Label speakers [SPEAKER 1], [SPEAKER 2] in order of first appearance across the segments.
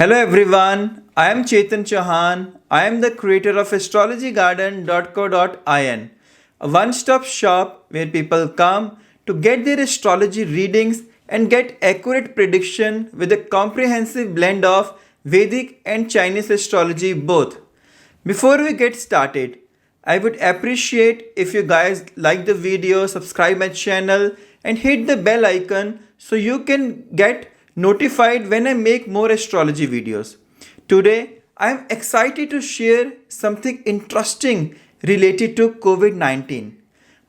[SPEAKER 1] Hello everyone, I am Chetan Chauhan. I am the creator of astrologygarden.co.in, a one stop shop where people come to get their astrology readings and get accurate prediction with a comprehensive blend of Vedic and Chinese astrology both. Before we get started, I would appreciate if you guys like the video, subscribe my channel and hit the bell icon so you can get notified when I make more astrology videos. Today, I am excited to share something interesting related to COVID-19.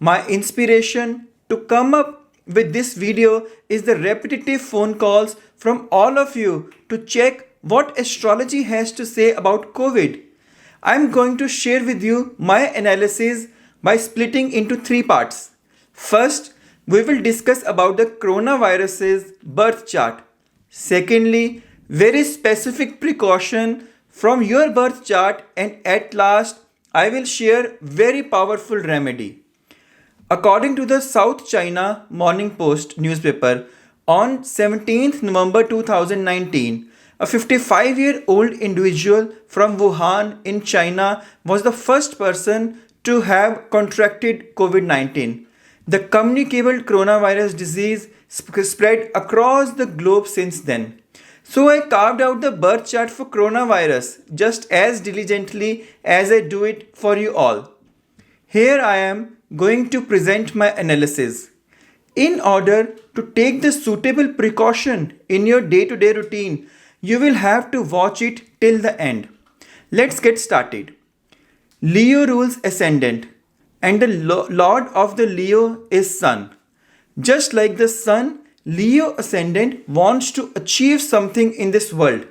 [SPEAKER 1] My inspiration to come up with this video is the repetitive phone calls from all of you to check what astrology has to say about COVID. I'm going to share with you my analysis by splitting into three parts. First, we will discuss about the coronavirus's birth chart. Secondly, very specific precaution from your birth chart, and at last, I will share very powerful remedy. According to the South China Morning Post newspaper, on 17th November 2019, a 55-year-old individual from Wuhan in China was the first person to have contracted COVID-19. The communicable coronavirus disease spread across the globe since then. So I carved out the birth chart for coronavirus just as diligently as I do it for you all. Here I am going to present my analysis. In order to take the suitable precaution in your day-to-day routine, you will have to watch it till the end. Let's get started. Leo rules ascendant, and the lord of the Leo is Sun. Just like the Sun, Leo ascendant wants to achieve something in this world.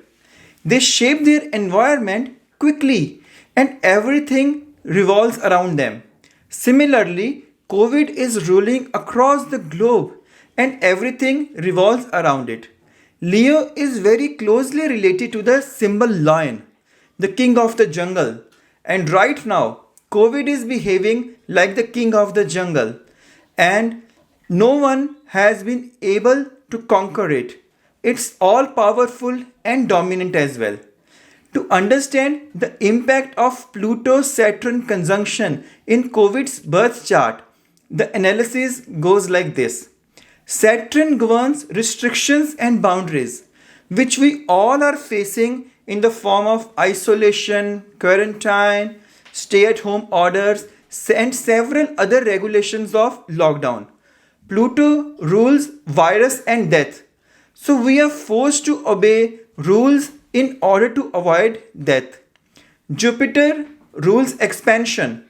[SPEAKER 1] They shape their environment quickly, and everything revolves around them. Similarly, COVID is ruling across the globe, and everything revolves around it. Leo is very closely related to the symbol lion, the king of the jungle. And right now, COVID is behaving like the king of the jungle. And no one has been able to conquer it. It's all powerful and dominant as well. To understand the impact of Pluto-Saturn conjunction in COVID's birth chart, the analysis goes like this. Saturn governs restrictions and boundaries, which we all are facing in the form of isolation, quarantine, stay-at-home orders, and several other regulations of lockdown. Pluto rules virus and death, so we are forced to obey rules in order to avoid death. Jupiter rules expansion.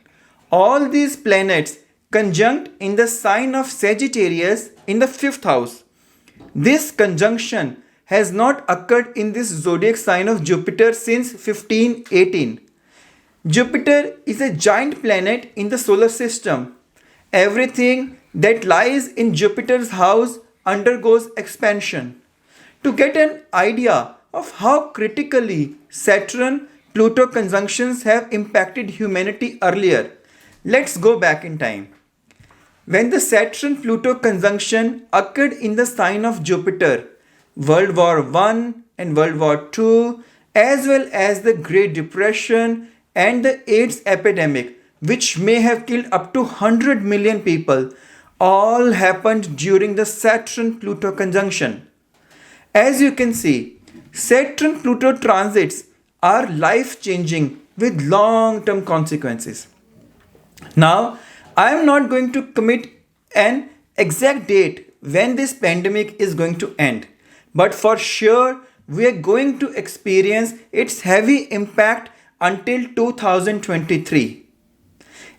[SPEAKER 1] All these planets conjunct in the sign of Sagittarius in the 5th house. This conjunction has not occurred in this zodiac sign of Jupiter since 1518. Jupiter is a giant planet in the solar system. Everything that lies in Jupiter's house undergoes expansion. To get an idea of how critically Saturn-Pluto conjunctions have impacted humanity earlier, let's go back in time. When the Saturn-Pluto conjunction occurred in the sign of Jupiter, World War I and World War II, as well as the Great Depression and the AIDS epidemic, which may have killed up to 100 million people, all happened during the Saturn-Pluto conjunction. As you can see, Saturn-Pluto transits are life-changing with long-term consequences. Now, I am not going to commit an exact date when this pandemic is going to end, but for sure we are going to experience its heavy impact until 2023.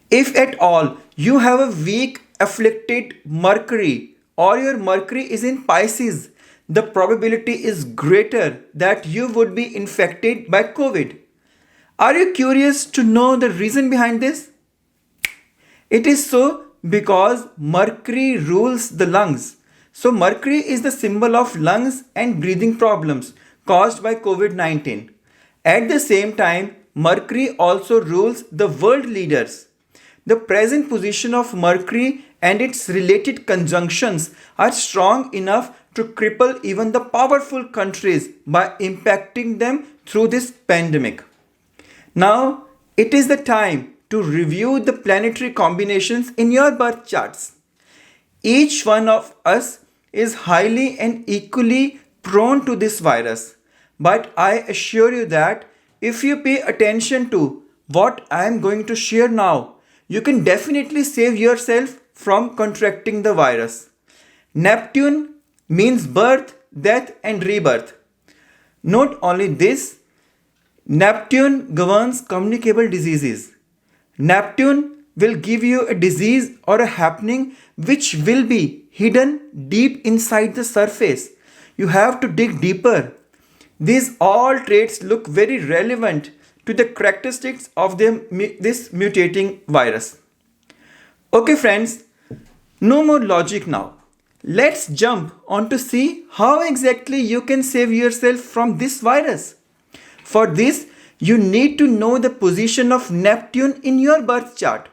[SPEAKER 1] If at all you have a weak afflicted Mercury or your Mercury is in Pisces, the probability is greater that you would be infected by COVID. Are you curious to know the reason behind this? It is so because Mercury rules the lungs. So Mercury is the symbol of lungs and breathing problems caused by COVID-19. At the same time, Mercury also rules the world leaders. The present position of Mercury and its related conjunctions are strong enough to cripple even the powerful countries by impacting them through this pandemic. Now, it is the time to review the planetary combinations in your birth charts. Each one of us is highly and equally prone to this virus. But I assure you that if you pay attention to what I am going to share now, you can definitely save yourself from contracting the virus. Neptune means birth, death, and rebirth. Not only this, Neptune governs communicable diseases. Neptune will give you a disease or a happening which will be hidden deep inside the surface. You have to dig deeper. These all traits look very relevant to the characteristics of this mutating virus. Okay, friends, no more logic now. Let's jump on to see how exactly you can save yourself from this virus. For this, you need to know the position of Neptune in your birth chart.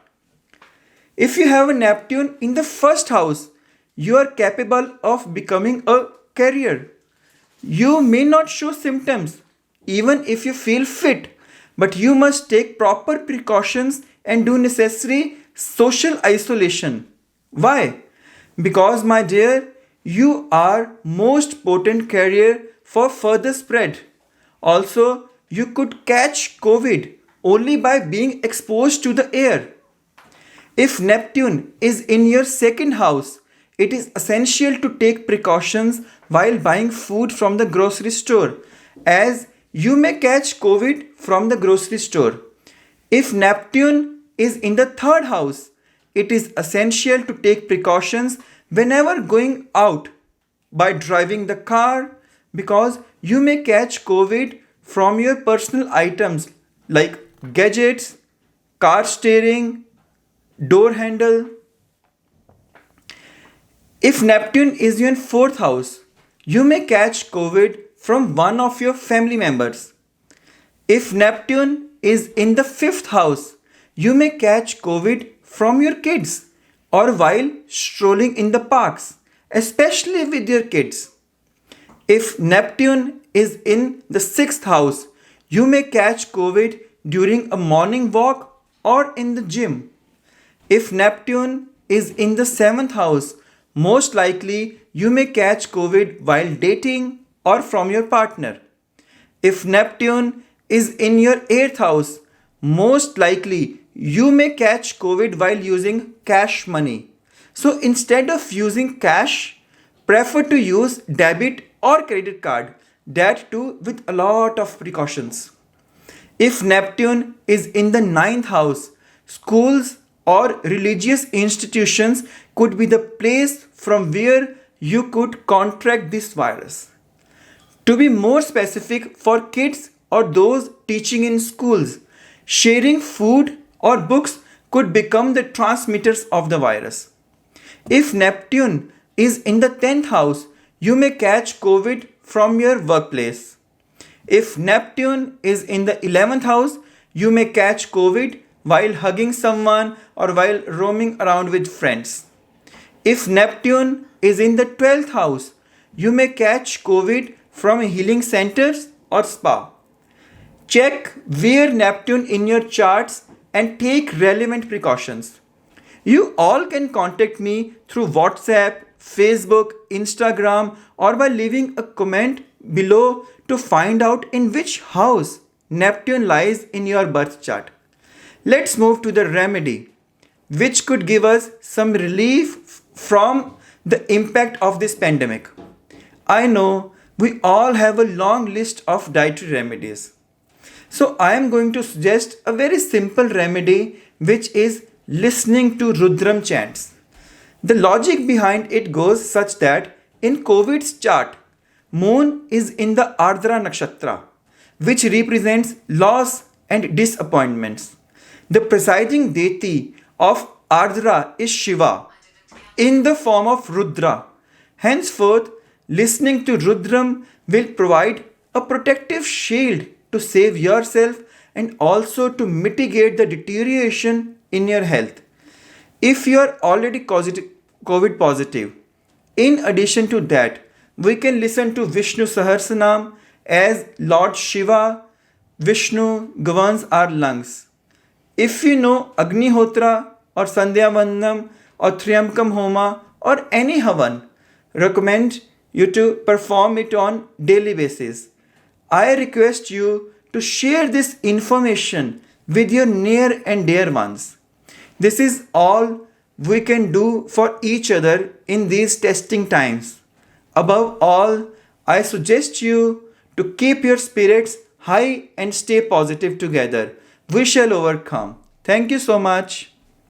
[SPEAKER 1] If you have a Neptune in the first house, you are capable of becoming a carrier. You may not show symptoms, even if you feel fit, but you must take proper precautions and do necessary social isolation. Why? Because, my dear, you are most potent carrier for further spread. Also, you could catch COVID only by being exposed to the air. If Neptune is in your second house, it is essential to take precautions while buying food from the grocery store, as you may catch COVID from the grocery store. If Neptune is in the third house, it is essential to take precautions whenever going out by driving the car, because you may catch COVID from your personal items like gadgets, car steering, door handle. If Neptune is in fourth house, you may catch COVID from one of your family members. If Neptune is in the fifth house, you may catch COVID from your kids or while strolling in the parks, especially with your kids. If Neptune is in the sixth house, you may catch COVID during a morning walk or in the gym. If Neptune is in the seventh house, most likely you may catch COVID while dating or from your partner. If Neptune is in your eighth house, most likely you may catch COVID while using cash money. So instead of using cash, prefer to use debit or credit card, that too with a lot of precautions. If Neptune is in the ninth house, schools or religious institutions could be the place from where you could contract this virus. To be more specific, for kids or those teaching in schools, sharing food or books could become the transmitters of the virus. If Neptune is in the 10th house, you may catch COVID from your workplace. If Neptune is in the 11th house, you may catch COVID while hugging someone or while roaming around with friends. If Neptune is in the 12th house, you may catch COVID from healing centers or spa. Check where Neptune in your charts and take relevant precautions. You all can contact me through WhatsApp, Facebook, Instagram, or by leaving a comment below to find out in which house Neptune lies in your birth chart. Let's move to the remedy, which could give us some relief from the impact of this pandemic. I know we all have a long list of dietary remedies. So I am going to suggest a very simple remedy, which is listening to Rudram chants. The logic behind it goes such that in COVID's chart, Moon is in the Ardra Nakshatra, which represents loss and disappointments. The presiding deity of Ardra is Shiva in the form of Rudra. Henceforth, listening to Rudram will provide a protective shield to save yourself and also to mitigate the deterioration in your health. If you are already COVID positive, in addition to that, we can listen to Vishnu Sahasranam as Lord Shiva, Vishnu governs our lungs. If you know Agnihotra or Sandhya Vandam or Triambakam Homa or any Havan, recommend you to perform it on daily basis. I request you to share this information with your near and dear ones. This is all we can do for each other in these testing times. Above all, I suggest you to keep your spirits high and stay positive together. We shall overcome. Thank you so much.